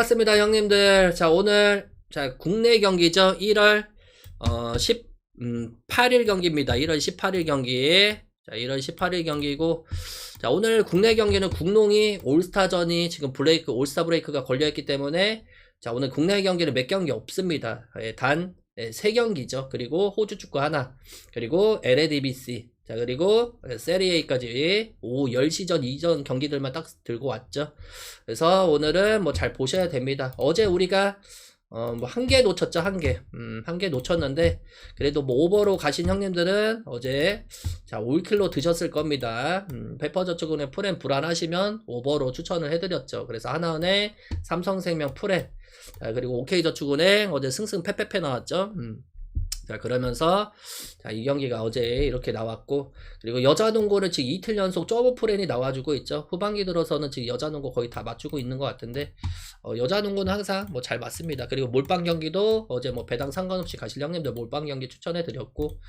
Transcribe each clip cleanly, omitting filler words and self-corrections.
반갑습니다, 형님들. 자, 오늘, 국내 경기죠. 1월, 18일 경기입니다. 1월 18일 경기. 자, 1월 18일 경기고, 자, 오늘 국내 경기는 국농이 올스타전이 지금 올스타 브레이크가 걸려있기 때문에, 자, 오늘 국내 경기는 몇 경기 없습니다. 단, 3경기죠. 그리고 호주 축구 하나, 그리고 LADBC, 자, 그리고 세리에까지 오후 10시전 이전 경기들만 딱 들고 왔죠. 그래서 오늘은 뭐 잘 보셔야 됩니다. 어제 우리가 뭐 한 개 놓쳤죠. 한 개 놓쳤는데 그래도 뭐 오버로 가신 형님들은 어제 자 5kg 드셨을 겁니다. 페퍼저축은행 프렘 불안하시면 오버로 추천을 해드렸죠. 그래서 하나은행, 삼성생명 프렘, 자, 그리고 OK저축은행 어제 승승 패패패 나왔죠. 자, 그러면서, 자, 이 경기가 어제 이렇게 나왔고, 그리고 여자농구는 지금 이틀 연속 점프 프렌이 나와주고 있죠. 후반기 들어서는 지금 여자농구 거의 다 맞추고 있는 것 같은데, 여자농구는 항상 뭐 잘 맞습니다. 그리고 몰빵 경기도 어제 뭐 배당 상관없이 가실 형님들 몰빵 경기 추천해드렸고,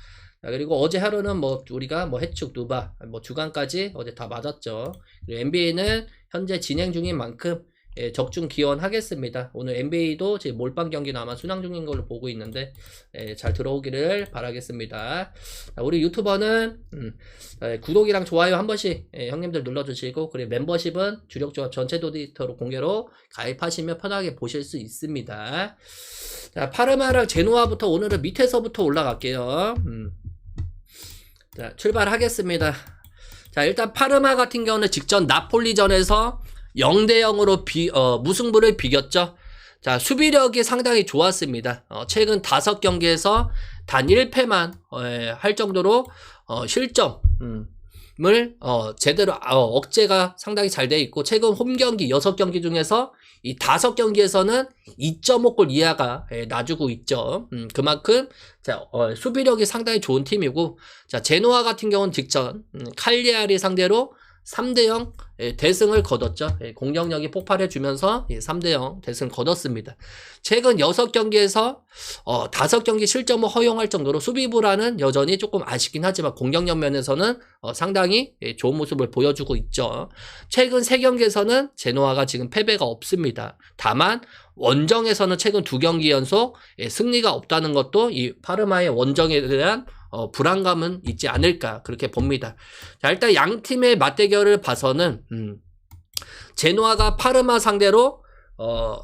자, 그리고 어제 하루는 뭐 우리가 뭐 해축, 누바, 뭐 주간까지 어제 다 맞았죠. 그리고 NBA는 현재 진행 중인 만큼, 예, 적중 기원하겠습니다. 오늘 NBA도 지금 몰빵 경기는 아마 순항 중인 걸로 보고 있는데 잘 들어오기를 바라겠습니다. 자, 우리 유튜버는 구독이랑 좋아요 한 번씩 형님들 눌러주시고 그리고 멤버십은 주력조합 전체 도디터로 공개로 가입하시면 편하게 보실 수 있습니다. 자, 파르마랑 제노아부터 오늘은 밑에서부터 올라갈게요. 자, 출발하겠습니다. 자, 일단 파르마 같은 경우는 직전 나폴리전에서 0대0으로 무승부를 비겼죠. 자, 수비력이 상당히 좋았습니다. 최근 5경기에서 단 1패만 할 정도로 실점을 제대로 억제가 상당히 잘 돼 있고 최근 홈경기 6경기 중에서 이 5경기에서는 2.5골 이하가 놔주고 있죠. 그만큼 자, 수비력이 상당히 좋은 팀이고 자, 제노아 같은 경우는 직전 칼리아리 상대로 3대0 대승을 거뒀죠. 공격력이 폭발해주면서 3대0 대승을 거뒀습니다. 최근 6경기에서 5경기 실점을 허용할 정도로 수비 불안은 여전히 조금 아쉽긴 하지만 공격력 면에서는 상당히 좋은 모습을 보여주고 있죠. 최근 3경기에서는 제노아가 지금 패배가 없습니다. 다만 원정에서는 최근 2경기 연속 승리가 없다는 것도 이 파르마의 원정에 대한 불안감은 있지 않을까 그렇게 봅니다. 자, 일단 양 팀의 맞대결을 봐서는 제노아가 파르마 상대로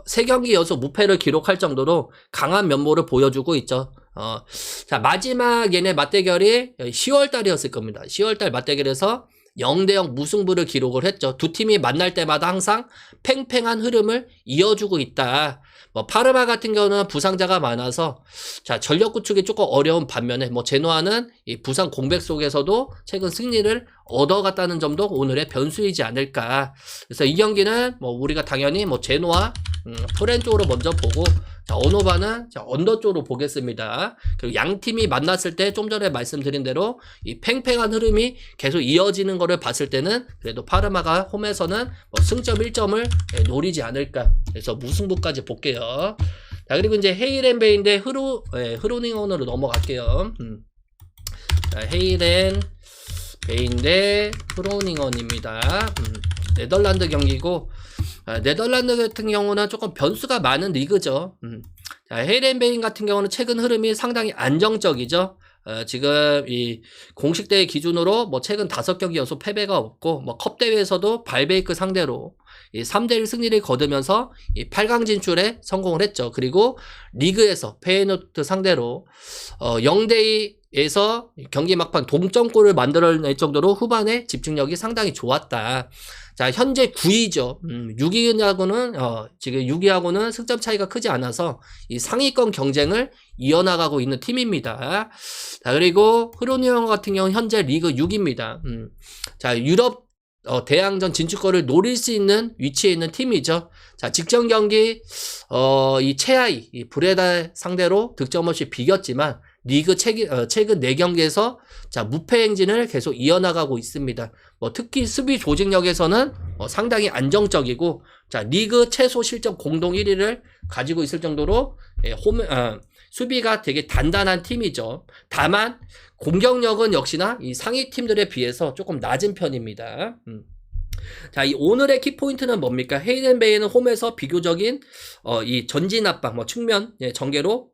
3경기 연속 무패를 기록할 정도로 강한 면모를 보여주고 있죠. 자, 마지막 얘네 맞대결이 10월 달이었을 겁니다. 10월 달 맞대결에서 0대0 무승부를 기록을 했죠. 두 팀이 만날 때마다 항상 팽팽한 흐름을 이어주고 있다. 뭐 파르마 같은 경우는 부상자가 많아서 자, 전력 구축이 조금 어려운 반면에 뭐 제노아는 이 부상 공백 속에서도 최근 승리를 얻어갔다는 점도 오늘의 변수이지 않을까. 그래서 이 경기는 뭐 우리가 당연히 뭐 제노아 프렌 쪽으로 먼저 보고 자, 언어바는 자, 언더 쪽으로 보겠습니다. 그리고 양 팀이 만났을 때 좀 전에 말씀드린 대로 이 팽팽한 흐름이 계속 이어지는 거를 봤을 때는 그래도 파르마가 홈에서는 뭐 승점 1점을 노리지 않을까. 그래서 무승부까지 볼게요. 자, 그리고 이제 헤이렌베인 대 흐로닝언으로 넘어갈게요. 자, 헤이렌베인 대 흐로닝언입니다. 네덜란드 경기고 네덜란드 같은 경우는 조금 변수가 많은 리그죠. 자, 헤이렌베인 같은 경우는 최근 흐름이 상당히 안정적이죠. 지금 이 공식 대회 기준으로 뭐 최근 5경기 연속 패배가 없고 뭐 컵 대회에서도 발베이크 상대로 이 3대1 승리를 거두면서 이 8강 진출에 성공을 했죠. 그리고 리그에서 페이노트 상대로 0대2에서 경기 막판 동점골을 만들어낼 정도로 후반에 집중력이 상당히 좋았다. 자, 현재 9위죠. 6위하고는 지금 6위하고는 승점 차이가 크지 않아서 이 상위권 경쟁을 이어나가고 있는 팀입니다. 자, 그리고 흐로니언 같은 경우는 현재 리그 6위입니다. 자, 유럽 대항전 진출권을 노릴 수 있는 위치에 있는 팀이죠. 자, 직전 경기 이 최하위 이 브레다 상대로 득점 없이 비겼지만 리그 최근 4경기에서 자, 무패 행진을 계속 이어나가고 있습니다. 뭐 특히 수비 조직력에서는 상당히 안정적이고 자, 리그 최소 실점 공동 1위를 가지고 있을 정도로 수비가 되게 단단한 팀이죠. 다만 공격력은 역시나 이 상위 팀들에 비해서 조금 낮은 편입니다. 자, 이 오늘의 키포인트는 뭡니까? 헤이덴베이는 홈에서 비교적인 이 전진 압박, 뭐 측면 전개로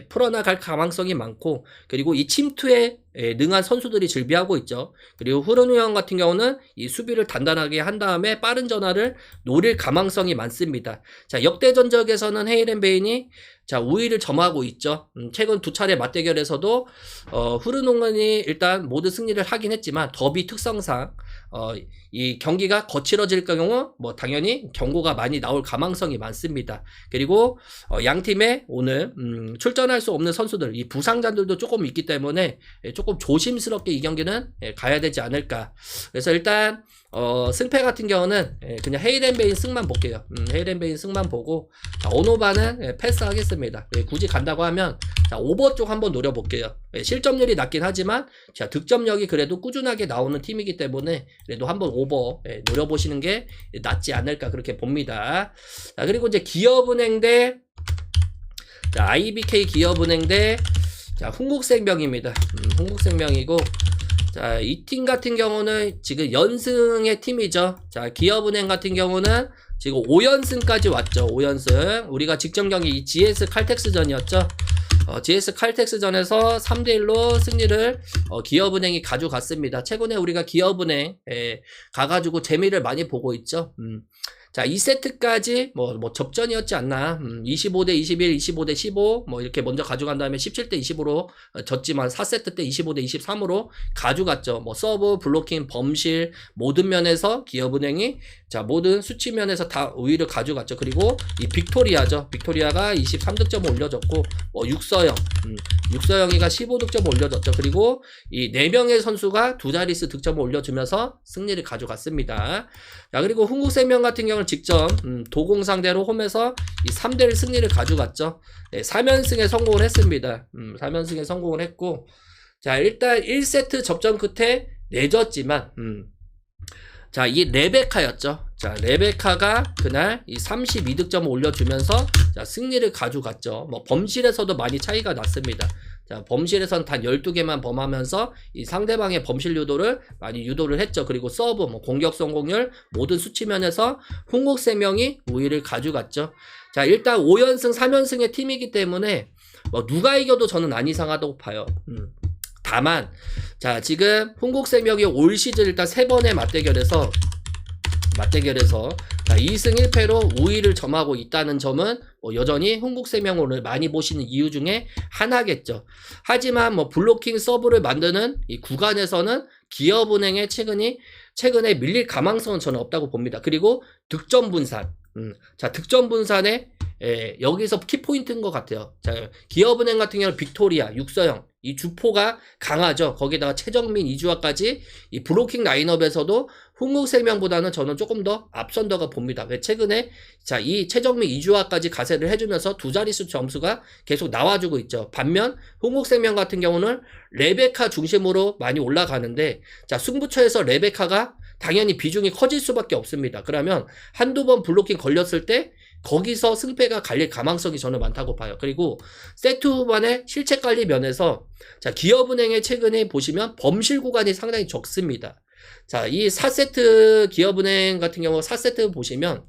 풀어나갈 가망성이 많고, 그리고 이 침투에 능한 선수들이 즐비하고 있죠. 그리고 후르누형 같은 경우는 이 수비를 단단하게 한 다음에 빠른 전환을 노릴 가망성이 많습니다. 자, 역대 전적에서는 헤이덴베인이 자, 우위를 점하고 있죠. 최근 두 차례 맞대결에서도 후르농은이 일단 모두 승리를 하긴 했지만 더비 특성상 이 경기가 거칠어질 경우 뭐 당연히 경고가 많이 나올 가망성이 많습니다. 그리고 양 팀의 오늘 출전할 수 없는 선수들, 이 부상자들도 조금 있기 때문에 조금 조심스럽게 이 경기는 가야 되지 않을까. 그래서 일단 승패 같은 경우는 그냥 헤이덴베인 승만 볼게요. 헤이덴베인 승만 보고, 자, 오노바는 패스하겠습니다. 굳이 간다고 하면 자, 오버 쪽 한번 노려볼게요. 실점률이 낮긴 하지만 자, 득점력이 그래도 꾸준하게 나오는 팀이기 때문에 그래도 한번 오버 노려보시는 게 낫지 않을까 그렇게 봅니다. 자, 그리고 이제 기업은행 대 자, IBK 기업은행 대 자, 흥국생명입니다. 흥국생명이고, 자, 이 팀 같은 경우는 지금 연승의 팀이죠. 자, 기업은행 같은 경우는 지금 5연승까지 왔죠. 5연승. 우리가 직전 경기 이 GS 칼텍스전이었죠. GS 칼텍스전에서 3대1로 승리를 기업은행이 가져갔습니다. 최근에 우리가 기업은행 가가지고 재미를 많이 보고 있죠. 자, 2세트까지 뭐 접전이었지 않나. 25대 21, 25대 15 뭐 이렇게 먼저 가져간 다음에 17대 20으로 졌지만 4세트 때 25대 23으로 가져갔죠. 뭐 서브, 블로킹, 범실 모든 면에서 기업은행이 자, 모든 수치 면에서 다 우위를 가져갔죠. 그리고 이 빅토리아죠. 빅토리아가 23득점을 올려줬고, 육서영이가 15득점을 올려줬죠. 그리고 이 4명의 선수가 두 자릿수 득점을 올려주면서 승리를 가져갔습니다. 자, 그리고 흥국생명 같은 경우는 직접 도공 상대로 홈에서 이 3대1 승리를 가져갔죠. 3연승에 성공을 했습니다. 3연승에 성공을 했고, 자, 일단 1세트 접전 끝에 내줬지만 자, 이 레베카였죠. 자, 레베카가 그날 이 32득점을 올려주면서 자, 승리를 가져갔죠. 뭐 범실에서도 많이 차이가 났습니다. 자, 범실에선 단 12개만 범하면서 이 상대방의 범실 유도를 많이 유도를 했죠. 그리고 서브, 뭐 공격 성공률 모든 수치면에서 흥국생명이 우위를 가져갔죠. 자, 일단 5연승, 3연승의 팀이기 때문에 뭐 누가 이겨도 저는 안 이상하다고 봐요. 다만 자, 지금 흥국생명이 올 시즌 일단 3번의 맞대결에서 자, 2승 1패로 우위를 점하고 있다는 점은 뭐 여전히 흥국생명 오늘 많이 보시는 이유 중에 하나겠죠. 하지만 뭐 블로킹 서브를 만드는 이 구간에서는 기업은행의 최근에 밀릴 가망성은 저는 없다고 봅니다. 그리고 득점 분산. 자, 득점 분산에 여기서 키포인트인 것 같아요. 자, 기업은행 같은 경우는 빅토리아, 육서영 이 주포가 강하죠. 거기다가 최정민, 이주아까지 이 브로킹 라인업에서도 흥국생명보다는 저는 조금 더 앞선다고 봅니다. 왜 최근에 자, 이 최정민, 이주아까지 가세를 해주면서 두 자릿수 점수가 계속 나와주고 있죠. 반면 흥국생명 같은 경우는 레베카 중심으로 많이 올라가는데 자, 승부처에서 레베카가 당연히 비중이 커질 수밖에 없습니다. 그러면 한두 번 블로킹 걸렸을 때 거기서 승패가 갈릴 가망성이 저는 많다고 봐요. 그리고 세트 후반에 실체 관리 면에서 자, 기업은행의 최근에 보시면 범실 구간이 상당히 적습니다. 자, 이 4세트 기업은행 같은 경우 4세트 보시면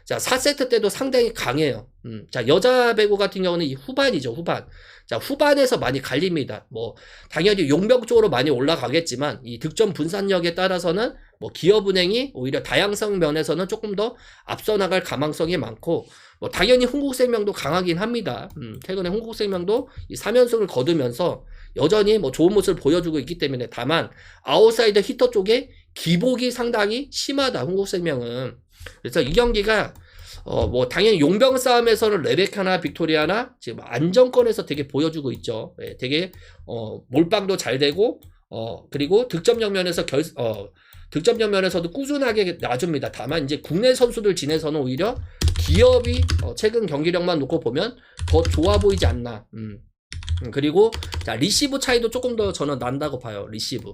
자, 4세트 때도 상당히 강해요. 자, 여자 배구 같은 경우는 이 후반이죠, 후반. 자, 후반에서 많이 갈립니다. 뭐, 당연히 용병 쪽으로 많이 올라가겠지만, 이 득점 분산력에 따라서는 뭐, 기업은행이 오히려 다양성 면에서는 조금 더 앞서 나갈 가망성이 많고, 뭐, 당연히 흥국생명도 강하긴 합니다. 최근에 흥국생명도 이 3연승을 거두면서 여전히 뭐, 좋은 모습을 보여주고 있기 때문에 다만, 아웃사이더 히터 쪽에 기복이 상당히 심하다, 흥국생명은. 그래서 이 경기가 뭐 당연히 용병 싸움에서는 레베카나 빅토리아나 지금 안정권에서 되게 보여주고 있죠. 되게 몰빵도 잘 되고 그리고 득점력 면에서도 꾸준하게 놔줍니다. 다만 이제 국내 선수들 진에서는 오히려 기업이 최근 경기력만 놓고 보면 더 좋아 보이지 않나. 그리고 자, 리시브 차이도 조금 더 저는 난다고 봐요. 리시브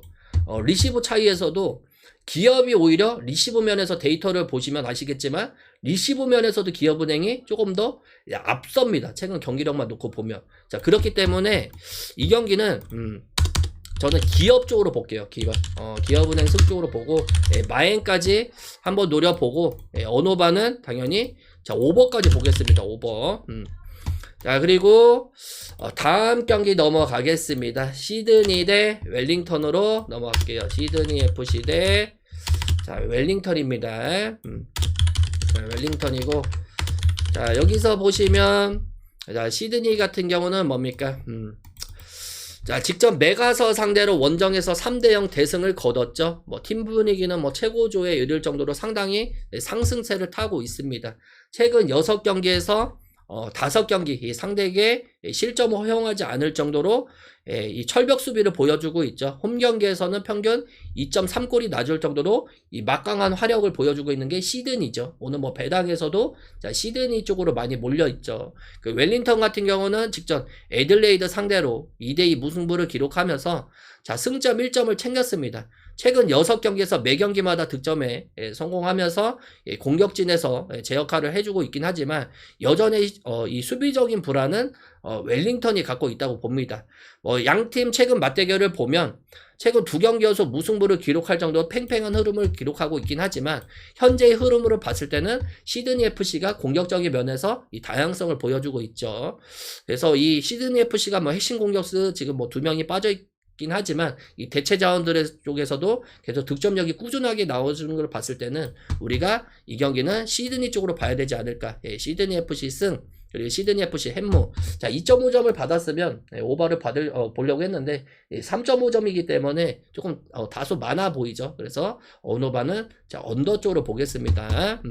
차이에서도 기업이 오히려 리시브 면에서 데이터를 보시면 아시겠지만 리시브 면에서도 기업은행이 조금 더 앞섭니다. 최근 경기력만 놓고 보면. 자, 그렇기 때문에 이 경기는 저는 기업 쪽으로 볼게요. 기업은행 승 쪽으로 보고, 마엔까지 한번 노려보고, 언어반은 당연히, 자, 오버까지 보겠습니다. 오버. 자, 그리고, 다음 경기 넘어가겠습니다. 시드니 대 웰링턴으로 넘어갈게요. 시드니 FC 대, 자, 웰링턴입니다. 자, 웰링턴이고, 자, 여기서 보시면, 자, 시드니 같은 경우는 뭡니까? 자, 직접 메가서 상대로 원정에서 3대0 대승을 거뒀죠. 뭐, 팀 분위기는 뭐, 최고조에 이를 정도로 상당히 상승세를 타고 있습니다. 최근 6경기에서 5경기 이 상대에게 실점을 허용하지 않을 정도로 이 철벽 수비를 보여주고 있죠. 홈 경기에서는 평균 2.3골이 낮을 정도로 이 막강한 화력을 보여주고 있는 게 시드니죠. 오늘 뭐 배당에서도 자, 시드니 쪽으로 많이 몰려 있죠. 그 웰링턴 같은 경우는 직전 애들레이드 상대로 2대2 무승부를 기록하면서 자, 승점 1점을 챙겼습니다. 최근 6경기에서 매 경기마다 득점에 성공하면서 공격진에서 제 역할을 해주고 있긴 하지만 여전히 이 수비적인 불안은 웰링턴이 갖고 있다고 봅니다. 양팀 최근 맞대결을 보면 최근 2경기 연속 무승부를 기록할 정도로 팽팽한 흐름을 기록하고 있긴 하지만 현재의 흐름으로 봤을 때는 시드니 FC가 공격적인 면에서 이 다양성을 보여주고 있죠. 그래서 이 시드니 FC가 뭐 핵심 공격수 지금 뭐 2명이 빠져 있긴 하지만 이 대체 자원들 쪽에서도 계속 득점력이 꾸준하게 나와주는 걸 봤을 때는 우리가 이 경기는 시드니 쪽으로 봐야 되지 않을까. 시드니 FC 승 그리고 시드니 FC 햄무. 자, 2.5점을 받았으면 오버를 보려고 했는데 3.5점이기 때문에 조금 다소 많아 보이죠. 그래서 언어반은 자, 언더 쪽으로 보겠습니다.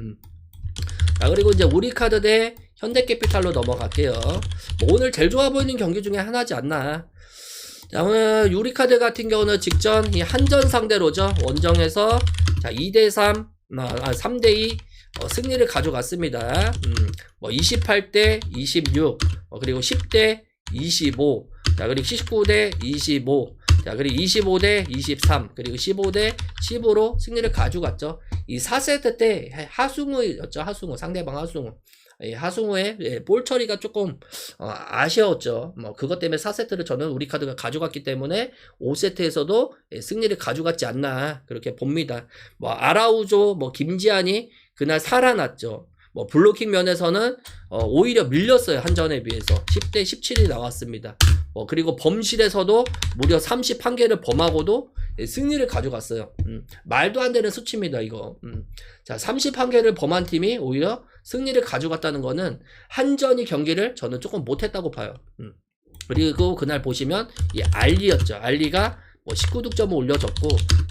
자, 그리고 이제 우리카드 대 현대캐피탈로 넘어갈게요. 뭐 오늘 제일 좋아 보이는 경기 중에 하나지 않나. 자, 오늘 유리카드 같은 경우는 직전 이 한전 상대로죠. 원정에서 자, 2대3, 3대2 승리를 가져갔습니다. 뭐 28대 26, 그리고 10대 25, 자, 그리고 19대 25, 자, 그리고 25대 23, 그리고 15대 10으로 승리를 가져갔죠. 이 4세트 때 하승우였죠. 하승우, 상대방 하승우. 하승우의 볼 처리가 조금 아쉬웠죠. 뭐 그것 때문에 4세트를 저는 우리카드가 가져갔기 때문에 5세트에서도 승리를 가져갔지 않나 그렇게 봅니다. 뭐 아라우조, 뭐 김지한이 그날 살아났죠. 뭐 블로킹 면에서는 오히려 밀렸어요. 한전에 비해서 10대 17이 나왔습니다. 그리고 범실에서도 무려 31개를 범하고도 승리를 가져갔어요. 말도 안 되는 수치입니다, 이거. 자, 31개를 범한 팀이 오히려 승리를 가져갔다는 거는 한전이 경기를 저는 조금 못했다고 봐요. 그리고 그날 보시면 이 알리였죠. 알리가 뭐 19득점을 올려줬고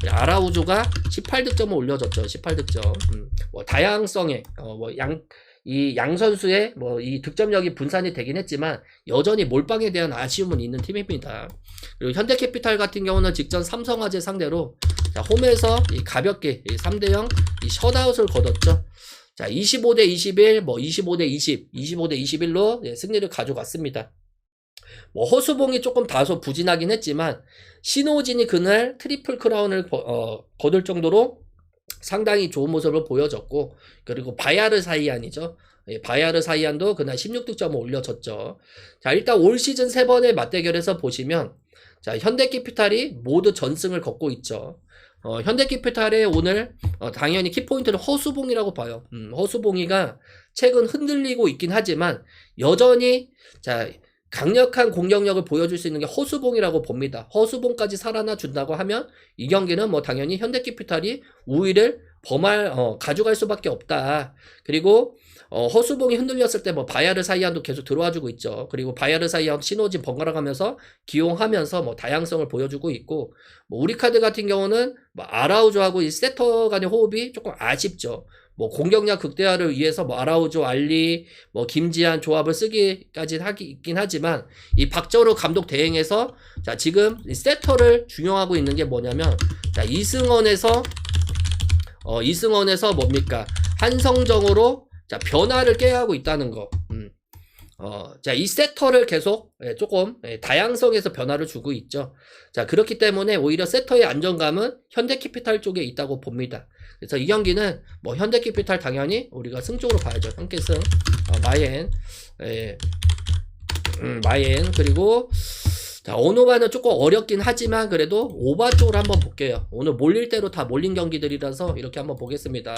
아라우조가 18득점을 올려줬죠. 18득점. 뭐 다양성에 양 선수의 뭐 이 득점력이 분산이 되긴 했지만 여전히 몰빵에 대한 아쉬움은 있는 팀입니다. 그리고 현대캐피탈 같은 경우는 직전 삼성화재 상대로 자, 홈에서 가볍게 3대0 셧아웃을 거뒀죠. 자, 25대 21, 뭐 25대 20, 25대 21로 승리를 가져갔습니다. 뭐 허수봉이 조금 다소 부진하긴 했지만 신호진이 그날 트리플 크라운을 거둘 정도로 상당히 좋은 모습을 보여줬고 그리고 바야르 사이안이죠. 바야르 사이안도 그날 16득점을 올려줬죠. 자, 일단 올 시즌 3번의 맞대결에서 보시면 자, 현대캐피탈이 모두 전승을 거두고 있죠. 현대캐피탈의 오늘 당연히 키포인트는 허수봉이라고 봐요. 허수봉이가 최근 흔들리고 있긴 하지만 여전히 자, 강력한 공격력을 보여줄 수 있는 게 허수봉이라고 봅니다. 허수봉까지 살아나 준다고 하면 이 경기는 뭐 당연히 현대캐피탈이 우위를 가져갈 수밖에 없다. 그리고 허수봉이 흔들렸을 때 뭐 바야르 사이안도 계속 들어와주고 있죠. 그리고 바야르 사이안 신호진 번갈아 가면서 기용하면서 뭐 다양성을 보여주고 있고 뭐 우리카드 같은 경우는 뭐 아라우조하고 이 세터 간의 호흡이 조금 아쉽죠. 뭐 공격력 극대화를 위해서 뭐 아라우조, 알리, 뭐 김지한 조합을 쓰기까지 있긴 하지만 이 박정우 감독 대행에서 자, 지금 이 세터를 중용하고 있는 게 뭐냐면 자, 이승원에서 뭡니까? 한성정으로 자, 변화를 깨하고 있다는 거. 자, 이 세터를 계속 조금 다양성에서 변화를 주고 있죠. 자, 그렇기 때문에 오히려 세터의 안정감은 현대캐피탈 쪽에 있다고 봅니다. 그래서 이 경기는 뭐 현대캐피탈 당연히 우리가 승쪽으로 봐야죠. 함께승, 마옌, 마옌 그리고 자, 오노바는 조금 어렵긴 하지만 그래도 오바 쪽으로 한번 볼게요. 오늘 몰릴 대로 다 몰린 경기들이라서 이렇게 한번 보겠습니다.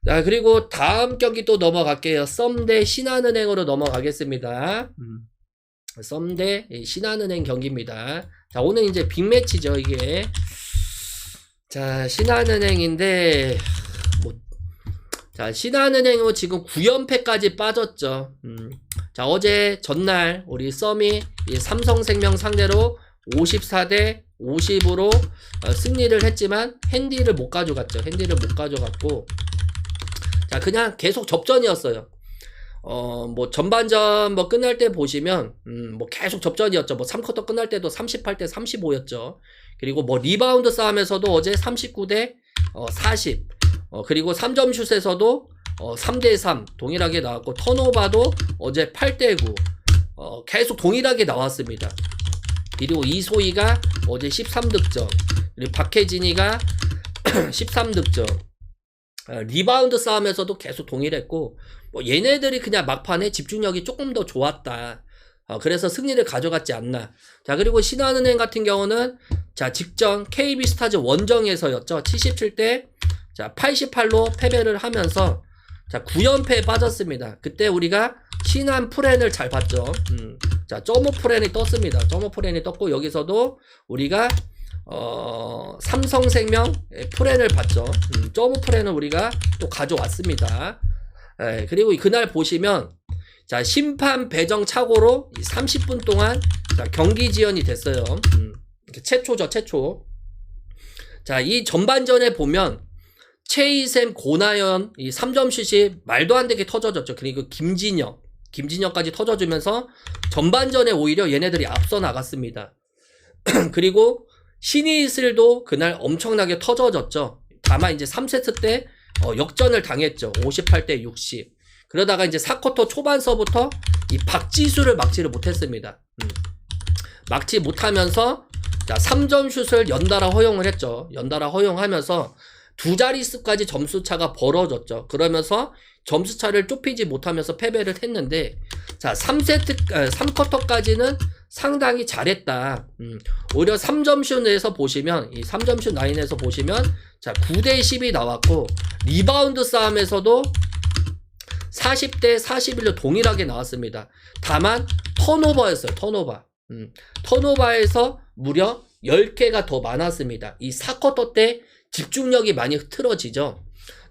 자, 그리고 다음 경기 또 넘어갈게요. 썸대 신한은행으로 넘어가겠습니다. 썸대 신한은행 경기입니다. 자, 오늘 이제 빅매치죠, 이게. 자, 신한은행인데, 자, 신한은행은 지금 9연패까지 빠졌죠. 자, 어제 전날 우리 썸이 이 삼성생명 상대로 54대 50으로 승리를 했지만 핸디를 못 가져갔죠. 핸디를 못 가져갔고, 자, 그냥 계속 접전이었어요. 뭐 전반전 뭐 끝날 때 보시면 뭐 계속 접전이었죠. 뭐 3쿼터 끝날 때도 38대 35였죠. 그리고 뭐 리바운드 싸움에서도 어제 39대 40. 그리고 3점 슛에서도 3대 3 동일하게 나왔고, 턴오버도 어제 8대 9 계속 동일하게 나왔습니다. 그리고 이소희가 어제 13득점, 그리고 박혜진이가 13득점. 리바운드 싸움에서도 계속 동일했고, 뭐 얘네들이 그냥 막판에 집중력이 조금 더 좋았다. 그래서 승리를 가져갔지 않나. 자, 그리고 신한은행 같은 경우는 자, 직전 KB스타즈 원정에서였죠. 77대 자 88로 패배를 하면서 자 9연패에 빠졌습니다. 그때 우리가 신한 프렌을 잘 봤죠. 자, 점오 프렌이 떴습니다. 점오 프렌이 떴고, 여기서도 우리가 삼성생명 프렌을 봤죠. 점오 프렌을 우리가 또 가져왔습니다. 그리고 그날 보시면 자, 심판 배정 착오로 30분 동안 자, 경기 지연이 됐어요. 최초죠, 최초. 자, 이 전반전에 보면 최희샘, 고나연 이 3점 슛이 말도 안 되게 터져졌죠. 그리고 김진혁까지 터져주면서 전반전에 오히려 얘네들이 앞서 나갔습니다. 그리고 신이슬도 그날 엄청나게 터져졌죠. 다만 이제 3세트 때 역전을 당했죠. 58대 60. 그러다가 이제 4쿼터 초반서부터 이 박지수를 막지를 못했습니다. 막지 못하면서 자, 3점 슛을 연달아 허용을 했죠. 연달아 허용하면서 두 자릿수까지 점수차가 벌어졌죠. 그러면서 점수차를 좁히지 못하면서 패배를 했는데, 자, 3쿼터까지는 상당히 잘했다. 오히려 3점 슛에서 보시면, 이 3점 슛 라인에서 보시면, 자, 9대 10이 나왔고, 리바운드 싸움에서도 40대 41로 동일하게 나왔습니다. 다만, 턴오버였어요, 턴오버. 턴오버에서 무려 10개가 더 많았습니다. 이 4쿼터 때 집중력이 많이 흐트러지죠.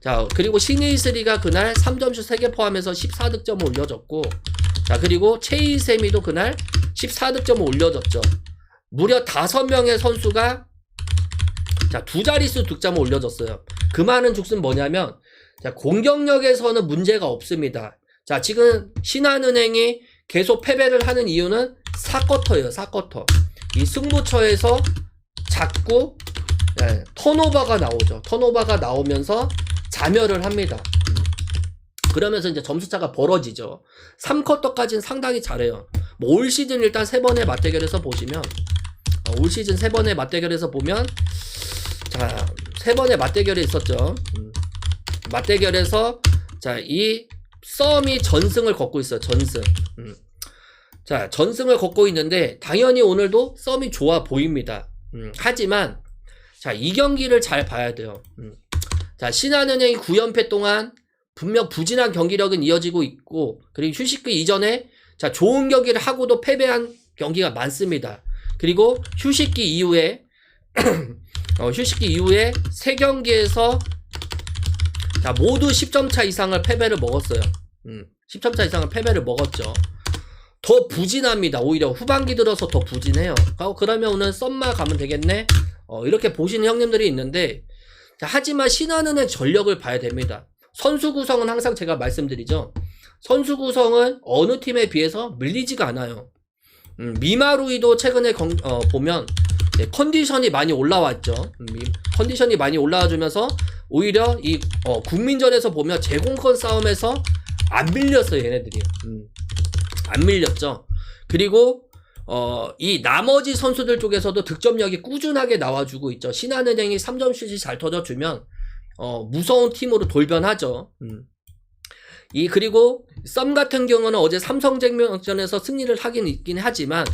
자, 그리고 신이슬이가 그날 3점슛 3개 포함해서 14득점을 올려줬고, 자, 그리고 최희샘이도 그날 14득점을 올려줬죠. 무려 5명의 선수가 자, 두 자릿수 득점을 올려줬어요. 그 많은 득수는 뭐냐면, 자, 공격력에서는 문제가 없습니다. 자, 지금 신한은행이 계속 패배를 하는 이유는 4쿼터예요, 4쿼터. 이 승부처에서 자꾸 턴오버가 나오죠. 턴오버가 나오면서 자멸을 합니다. 그러면서 이제 점수차가 벌어지죠. 3쿼터까지는 상당히 잘해요. 뭐 올 시즌 일단 3번의 맞대결에서 보시면, 올 시즌 3번의 맞대결에서 보면, 자, 3번의 맞대결이 있었죠. 맞대결에서, 자, 이 썸이 전승을 걷고 있어요. 전승. 자, 전승을 걷고 있는데, 당연히 오늘도 썸이 좋아 보입니다. 하지만, 자, 이 경기를 잘 봐야 돼요. 자, 신한은행이 9연패 동안 분명 부진한 경기력은 이어지고 있고, 그리고 휴식기 이전에 자, 좋은 경기를 하고도 패배한 경기가 많습니다. 그리고 휴식기 이후에 휴식기 이후에 3경기에서 자, 모두 10점 차 이상을 패배를 먹었어요. 10점 차 이상을 패배를 먹었죠. 더 부진합니다. 오히려 후반기 들어서 더 부진해요. 그러면 오늘 썸마 가면 되겠네? 이렇게 보시는 형님들이 있는데, 자, 하지만 신한은행 전력을 봐야 됩니다. 선수 구성은 항상 제가 말씀드리죠. 선수 구성은 어느 팀에 비해서 밀리지가 않아요. 미마루이도 최근에 보면 컨디션이 많이 올라왔죠. 컨디션이 많이 올라와주면서 오히려 이 국민전에서 보면 제공권 싸움에서 안 밀렸어요, 얘네들이. 안 밀렸죠. 그리고 이 나머지 선수들 쪽에서도 득점력이 꾸준하게 나와주고 있죠. 신한은행이 3점 슛이 잘 터져주면 무서운 팀으로 돌변하죠. 그리고 썸 같은 경우는 어제 삼성생명전에서 승리를 하긴 있긴 하지만,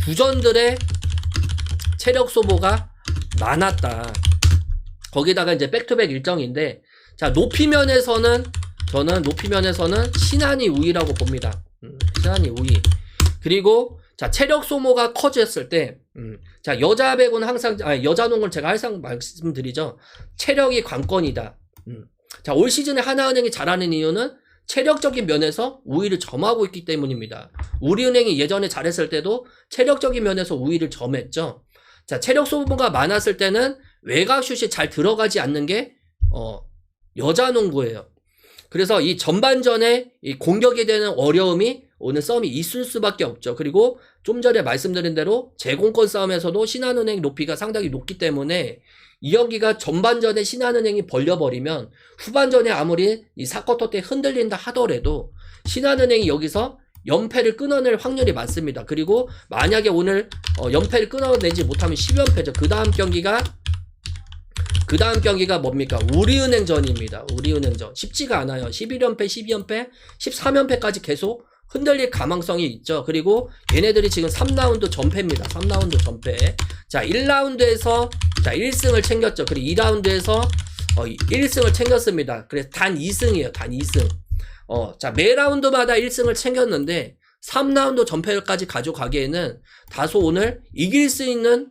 두전들의 체력 소모가 많았다. 거기다가 이제 백투백 일정인데, 자, 높이면에서는, 저는 높이면에서는 신한이 우위라고 봅니다. 신한이 우위. 그리고, 자, 체력 소모가 커졌을 때, 자, 여자 배구는 항상, 여자 농구는 제가 항상 말씀드리죠. 체력이 관건이다. 자, 올 시즌에 하나은행이 잘하는 이유는 체력적인 면에서 우위를 점하고 있기 때문입니다. 우리은행이 예전에 잘했을 때도 체력적인 면에서 우위를 점했죠. 자, 체력 소모가 많았을 때는 외곽슛이 잘 들어가지 않는 게, 여자 농구예요. 그래서 이 전반전에 이 공격에 대한 어려움이 오늘 싸움이 있을 수밖에 없죠. 그리고 좀 전에 말씀드린 대로 제공권 싸움에서도 신한은행 높이가 상당히 높기 때문에 이 경기가 전반전에 신한은행이 벌려버리면 후반전에 아무리 이 4쿼터 때 흔들린다 하더라도 신한은행이 여기서 연패를 끊어낼 확률이 많습니다. 그리고 만약에 오늘 연패를 끊어내지 못하면 10연패죠. 그 다음 경기가 뭡니까? 우리은행전입니다. 우리은행전. 쉽지가 않아요. 11연패, 12연패, 13연패까지 계속 흔들릴 가망성이 있죠. 그리고 얘네들이 지금 3라운드 전패입니다. 3라운드 전패. 자, 1라운드에서 자, 1승을 챙겼죠. 그리고 2라운드에서 1승을 챙겼습니다. 그래서 단 2승이에요. 단 2승. 자, 매 라운드마다 1승을 챙겼는데 3라운드 전패까지 가져가기에는 다소 오늘 이길 수 있는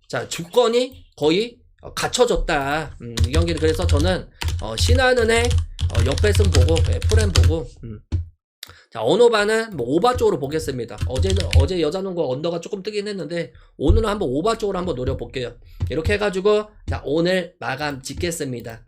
자, 조건이 거의 갖춰졌다. 이 경기를 그래서 저는 신한은행 역배승 보고 프렘 보고 자, 언어바는 뭐 오바 쪽으로 보겠습니다. 어제 여자농구 언더가 조금 뜨긴 했는데 오늘은 한번 오바 쪽으로 한번 노려볼게요. 이렇게 해가지고 자, 오늘 마감 짓겠습니다.